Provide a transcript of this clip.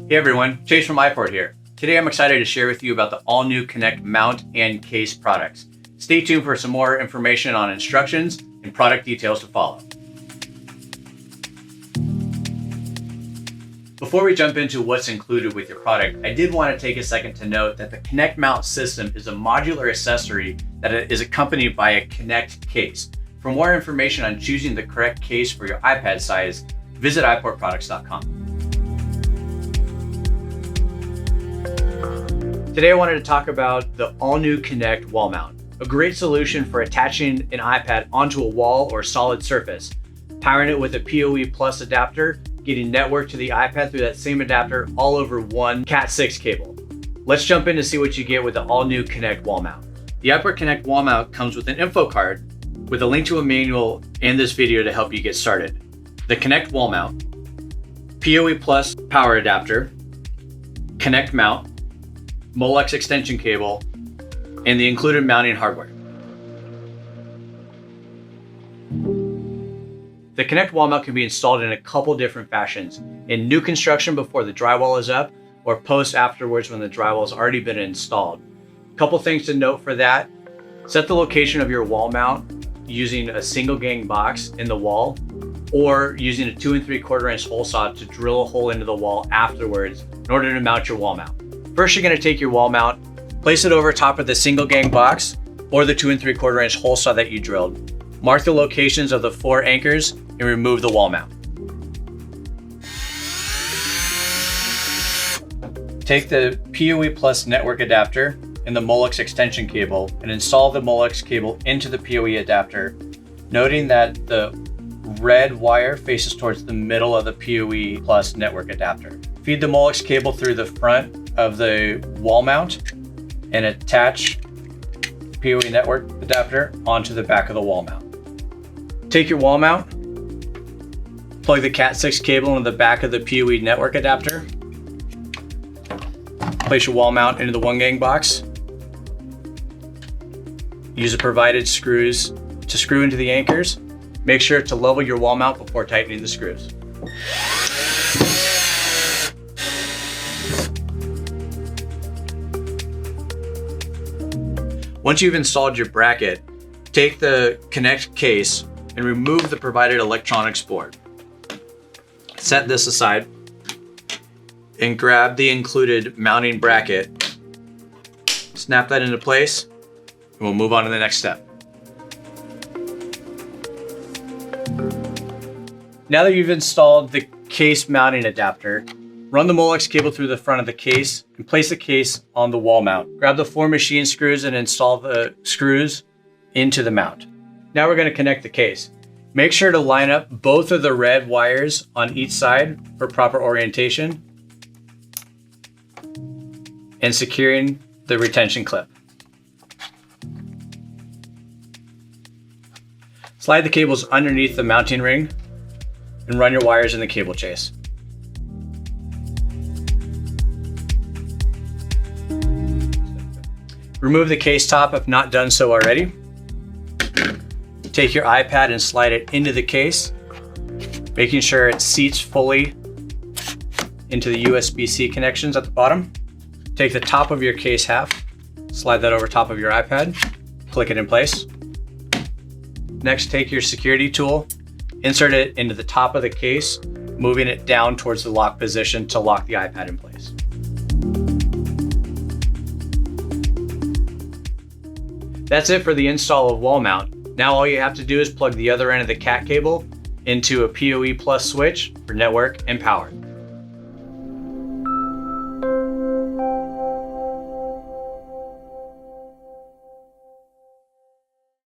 Hey everyone, Chase from iPort here. Today I'm excited to share with you about the all-new Connect mount and case products. Stay tuned for some more information on instructions and product details to follow. Before we jump into what's included with your product, I did want to take a second to note that the Connect mount system is a modular accessory that is accompanied by a Connect case. For more information on choosing the correct case for your iPad size, visit iPortProducts.com. Today I wanted to talk about the all-new Connect wall mount, a great solution for attaching an iPad onto a wall or solid surface, powering it with a PoE Plus adapter, getting network to the iPad through that same adapter all over one Cat6 cable. Let's jump in to see what you get with the all-new Connect wall mount. The iPort Connect wall mount comes with an info card with a link to a manual and this video to help you get started. The Connect wall mount, PoE Plus power adapter, Connect mount, Molex extension cable, and the included mounting hardware. The Connect wall mount can be installed in a couple different fashions: in new construction before the drywall is up, or post afterwards when the drywall has already been installed. A couple things to note for that: set the location of your wall mount using a single gang box in the wall, or using a 2 3/4 inch hole saw to drill a hole into the wall afterwards in order to mount your wall mount. First, you're going to take your wall mount, place it over top of the single gang box or the 2 3/4 inch hole saw that you drilled. Mark the locations of the 4 anchors and remove the wall mount. Take the PoE Plus network adapter and the Molex extension cable and install the Molex cable into the PoE adapter, noting that the red wire faces towards the middle of the PoE Plus network adapter. Feed the Molex cable through the front of the wall mount and attach the PoE network adapter onto the back of the wall mount. Take your wall mount, plug the Cat6 cable into the back of the PoE network adapter, place your wall mount into the 1 gang box, use the provided screws to screw into the anchors. Make sure to level your wall mount before tightening the screws. Once you've installed your bracket, take the Connect case and remove the provided electronics board. Set this aside and grab the included mounting bracket. Snap that into place and we'll move on to the next step. Now that you've installed the case mounting adapter, run the Molex cable through the front of the case and place the case on the wall mount. Grab the 4 machine screws and install the screws into the mount. Now we're going to connect the case. Make sure to line up both of the red wires on each side for proper orientation and securing the retention clip. Slide the cables underneath the mounting ring and run your wires in the cable chase. Remove the case top if not done so already. Take your iPad and slide it into the case, making sure it seats fully into the USB-C connections at the bottom. Take the top of your case half, slide that over top of your iPad, click it in place. Next, take your security tool, insert it into the top of the case, moving it down towards the lock position to lock the iPad in place. That's it for the install of wall mount. Now all you have to do is plug the other end of the Cat cable into a PoE Plus switch for network and power.